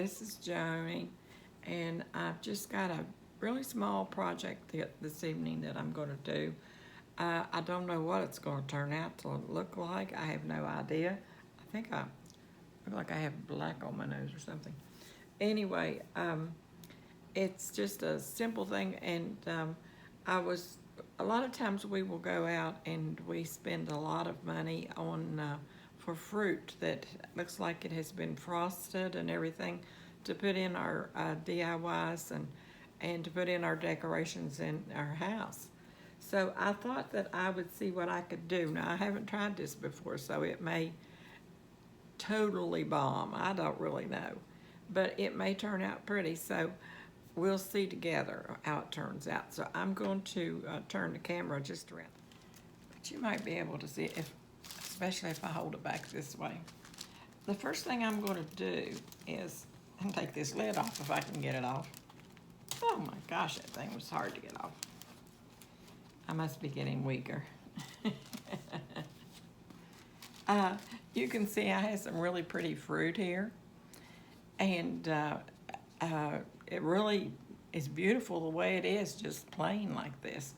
this is Joni, and I've just got a really small project this evening that I'm going to do. I don't know what it's going to turn out to look like. I have no idea. I think I look like I have black on my nose or something. Anyway, it's just a simple thing, and a lot of times we will go out and we spend a lot of money on for fruit that looks like it has been frosted and everything to put in our DIYs and to put in our decorations in our house. So I thought that I would see what I could do. Now, I haven't tried this before, so it may totally bomb. I don't really know. But it may turn out pretty, so we'll see together how it turns out. So I'm going to turn the camera just around. But you might be able to see it, especially if I hold it back this way. The first thing I'm going to do is take this lid off if I can get it off. Oh my gosh, that thing was hard to get off. I must be getting weaker. You can see I have some really pretty fruit here. And it really is beautiful the way it is, just plain like this.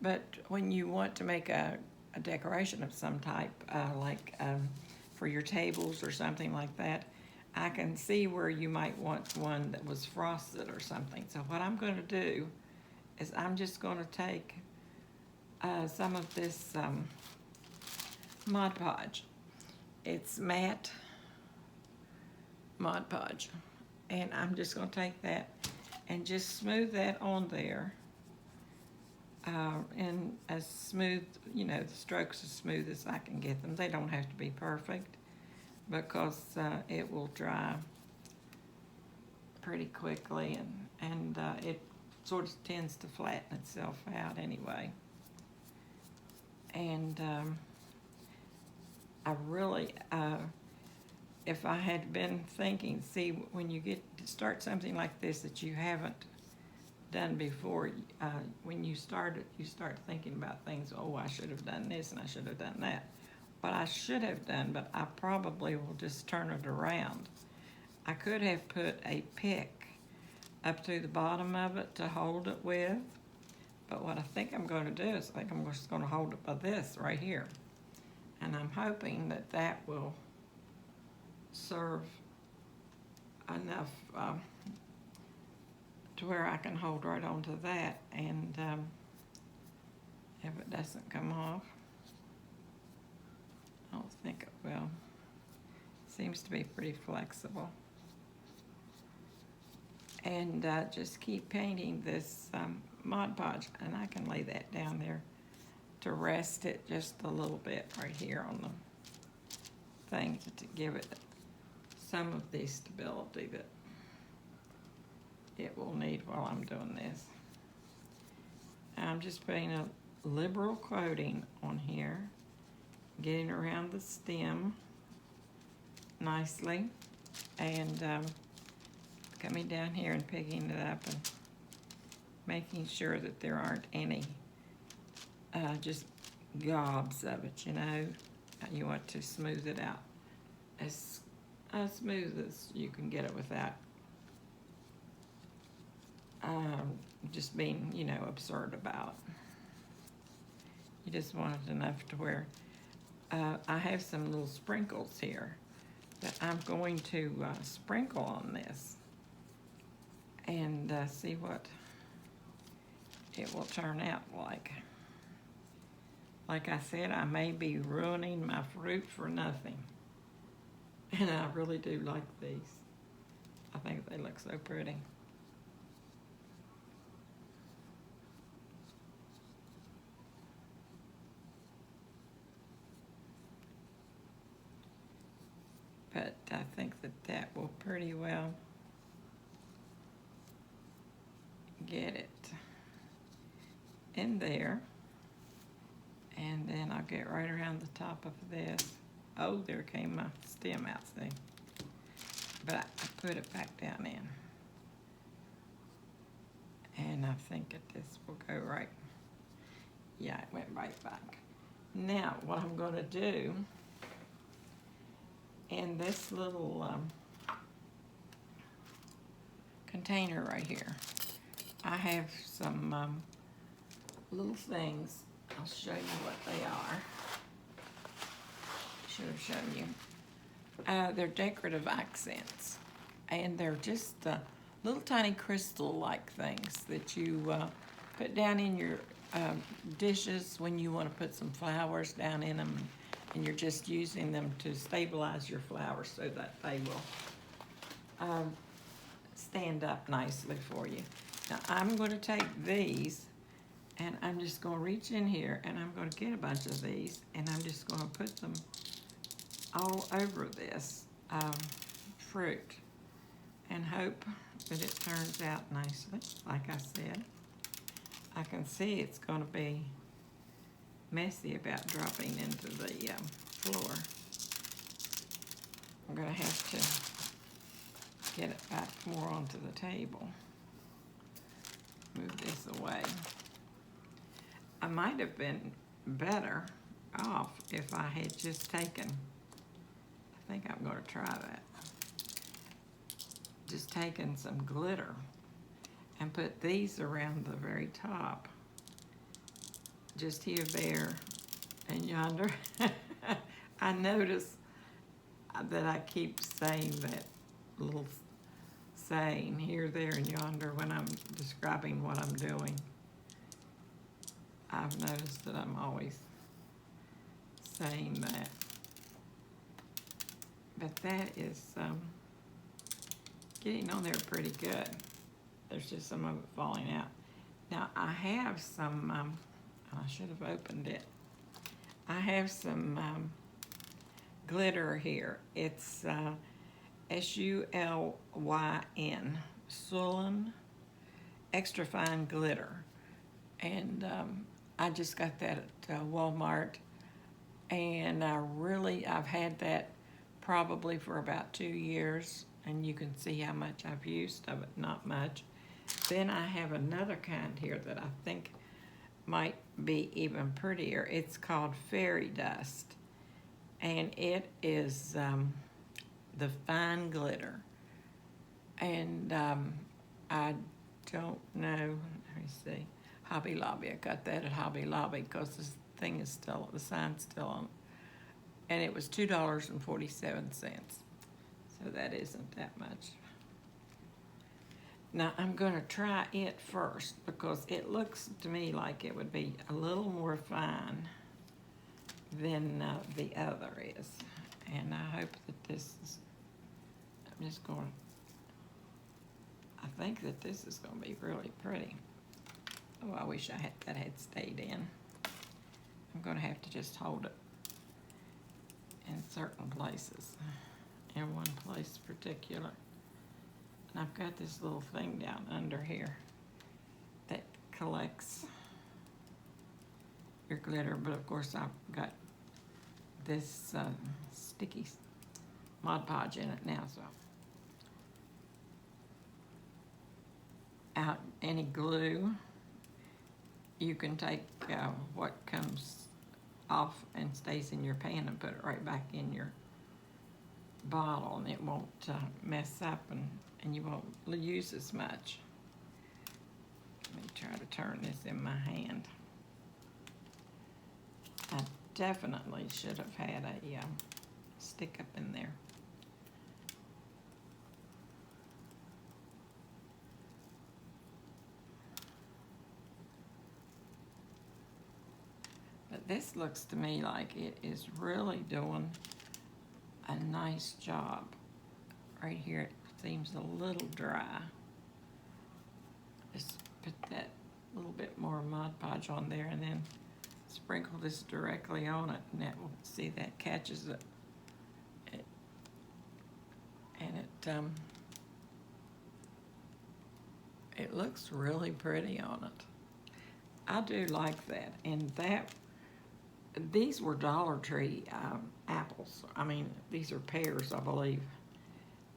But when you want to make a decoration of some type, for your tables or something like that, I can see where you might want one that was frosted or something. So what I'm going to do is I'm just going to take some of this Mod Podge. It's matte Mod Podge. And I'm just going to take that and just smooth that on there. And as smooth, the strokes as smooth as I can get them. They don't have to be perfect because it will dry pretty quickly and it sort of tends to flatten itself out anyway. And I really, if I had been thinking, see, when you get to start something like this that you haven't done before, when you start thinking about things, oh, I should have done this and I should have done that. What I should have done, but I probably will just turn it around. I could have put a pick up through the bottom of it to hold it with, but what I think I'm going to do is I think I'm just going to hold it by this right here. And I'm hoping that that will serve enough to where I can hold right onto that, and if it doesn't come off, I don't think it will. Seems to be pretty flexible. And just keep painting this Mod Podge, and I can lay that down there to rest it just a little bit right here on the thing to give it some of the stability that it will need while I'm doing this. I'm just putting a liberal coating on here, getting around the stem nicely, and coming down here and picking it up and making sure that there aren't any just gobs of it, You want to smooth it out as smooth as you can get it without just being, absurd about it. You just want it enough to where I have some little sprinkles here that I'm going to sprinkle on this and see what it will turn out like. Like I said, I may be ruining my fruit for nothing. And I really do like these. I think they look so pretty. But I think that will pretty well get it in there. And then I'll get right around the top of this. Oh, there came my stem out, see? But I put it back down in. And I think that this will go right. Yeah, it went right back. Now, what I'm going to do, in this little container right here. I have some little things. I'll show you what they are. Should have shown you. They're decorative accents, and they're just little tiny crystal-like things that you put down in your dishes when you want to put some flowers down in them, and you're just using them to stabilize your flowers so that they will stand up nicely for you. Now I'm going to take these, and I'm just going to reach in here, and I'm going to get a bunch of these, and I'm just going to put them all over this fruit and hope that it turns out nicely. Like I said, I can see it's going to be messy about dropping into the floor. I'm going to have to get it back more onto the table. Move this away. I might have been better off if I had just taken, I think I'm going to try that, just taken some glitter and put these around the very top, just here, there, and yonder. I notice that I keep saying that little saying here, there, and yonder when I'm describing what I'm doing. I've noticed that I'm always saying that. But that is getting on there pretty good. There's just some of it falling out. Now I have some, I should have opened it. I have some glitter here. It's S-U-L-Y-N, Sullen Extra Fine Glitter. And I just got that at Walmart. And I've had that probably for about 2 years. And you can see how much I've used of it, not much. Then I have another kind here that I think might be even prettier. It's called Fairy Dust. And it is the fine glitter. And I don't know, let me see, Hobby Lobby. I got that at Hobby Lobby because this thing is still, the sign's still on. And it was $2.47. So that isn't that much. Now I'm going to try it first because it looks to me like it would be a little more fine than the other is. And I hope that this is, I'm just going, I think that this is going to be really pretty. Oh, I wish that had stayed in. I'm going to have to just hold it in certain places. In one place particular. And I've got this little thing down under here that collects your glitter, but of course I've got this sticky Mod Podge in it now, so. Out any glue, you can take what comes off and stays in your pan and put it right back in your bottle, and it won't mess up, and you won't use as much. Let me try to turn this in my hand. I definitely should have had a stick up in there. But this looks to me like it is really doing a nice job. Right here it seems a little dry. Just put that little bit more Mod Podge on there and then sprinkle this directly on it, and that will, see, that catches it. It looks really pretty on it. I do like that. And these were Dollar Tree apples. I mean, these are pears, I believe.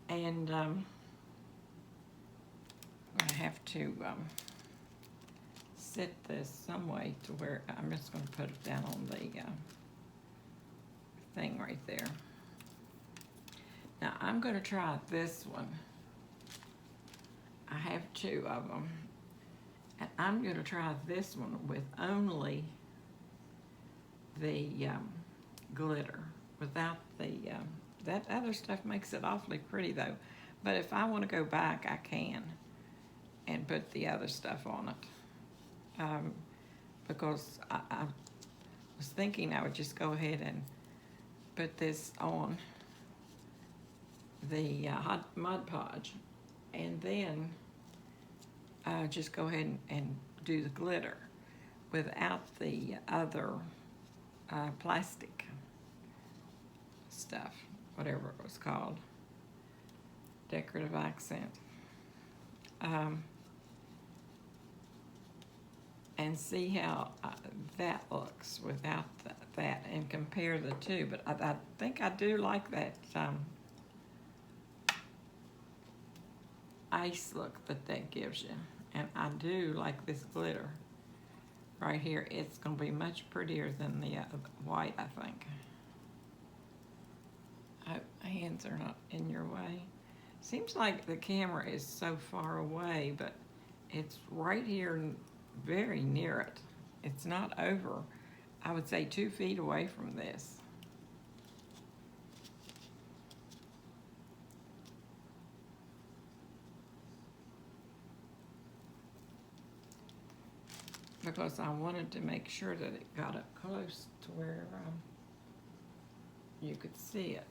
And I'm going to have to set this some way to where I'm just going to put it down on the thing right there. Now I'm going to try this one. I have two of them. And I'm going to try this one with only the glitter, without the, that other stuff makes it awfully pretty though. But if I want to go back, I can and put the other stuff on it. Because I was thinking I would just go ahead and put this on the hot Mod Podge, and then just go ahead and do the glitter without the other plastic stuff, whatever it was called, decorative accent. And see how that looks without that, and compare the two. But I think I do like that ice look that gives you. And I do like this glitter right here. It's going to be much prettier than the white, I think. I hope my hands are not in your way. Seems like the camera is so far away, but it's right here, very near it. It's not over, I would say, 2 feet away from this. Because I wanted to make sure that it got up close to where you could see it.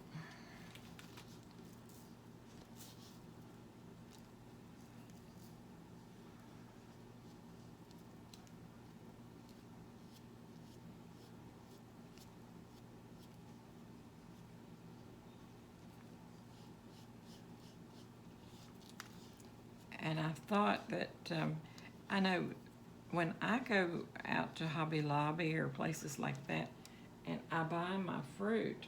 And I thought that, I know when I go out to Hobby Lobby or places like that and I buy my fruit,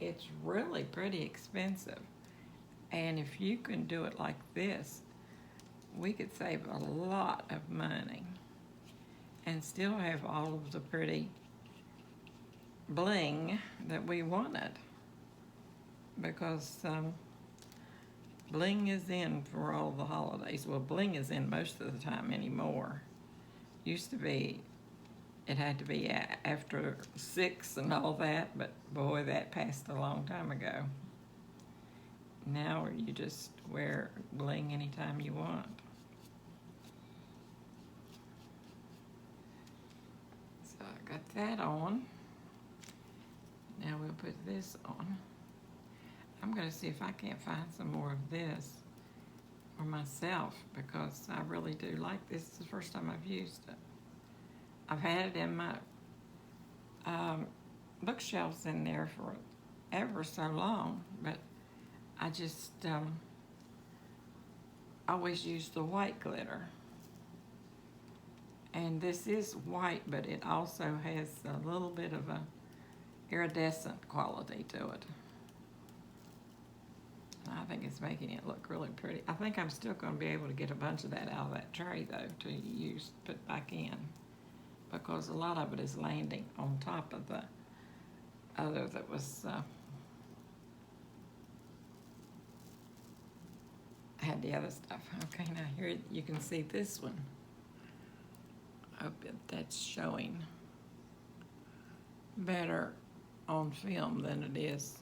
it's really pretty expensive. And if you can do it like this, we could save a lot of money and still have all of the pretty bling that we wanted. Because bling is in for all the holidays. Well, bling is in most of the time anymore. Used to be, it had to be after 6 and all that, but boy, that passed a long time ago. Now you just wear bling anytime you want. So I got that on. Now we'll put this on. I'm going to see if I can't find some more of this for myself, because I really do like this. It's the first time I've used it. I've had it in my bookshelves in there for ever so long, but I just always use the white glitter. And this is white, but it also has a little bit of a iridescent quality to it. I think it's making it look really pretty. I think I'm still going to be able to get a bunch of that out of that tray, though, to use, put back in, because a lot of it is landing on top of the other that was had the other stuff. Okay, now here you can see this one. I hope that's showing better on film than it is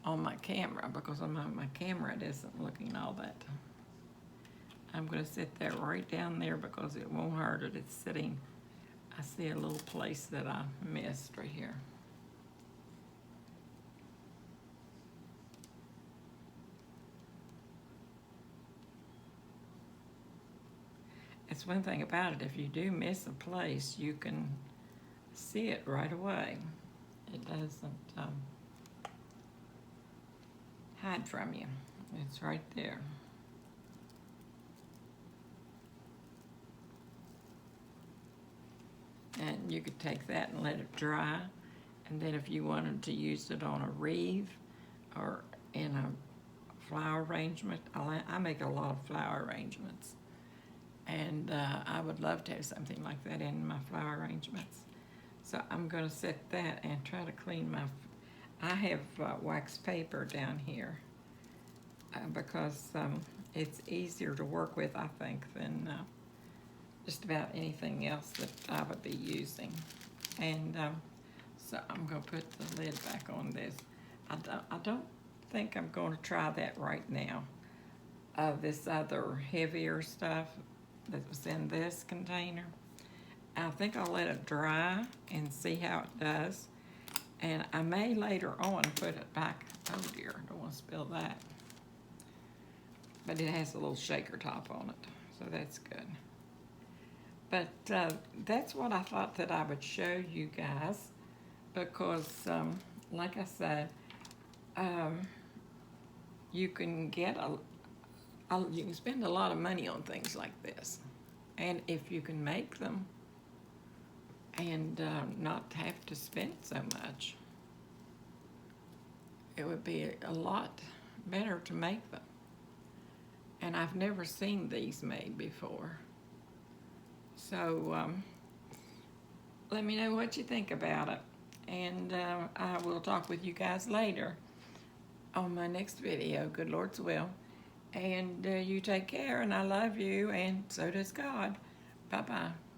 on my camera, because on my camera it isn't looking all that. I'm going to sit that right down there because it won't hurt it. It's sitting, I see a little place that I missed right here. It's one thing about it, if you do miss a place, you can see it right away. It doesn't hide from you. It's right there. And you could take that and let it dry, and then if you wanted to use it on a wreath or in a flower arrangement, I make a lot of flower arrangements, and I would love to have something like that in my flower arrangements. So I'm going to set that and try to clean my, I have wax paper down here, because it's easier to work with, I think, than just about anything else that I would be using. And so I'm going to put the lid back on this. I don't think I'm going to try that right now. This other heavier stuff that was in this container, I think I'll let it dry and see how it does. And I may later on put it back. Oh dear, I don't want to spill that. But it has a little shaker top on it, so that's good. But that's what I thought that I would show you guys, because like I said, you can get you can spend a lot of money on things like this, and if you can make them and not have to spend so much, it would be a lot better to make them. And I've never seen these made before. So let me know what you think about it. And I will talk with you guys later on my next video, good Lord's will. And you take care, and I love you, and so does God. Bye-bye.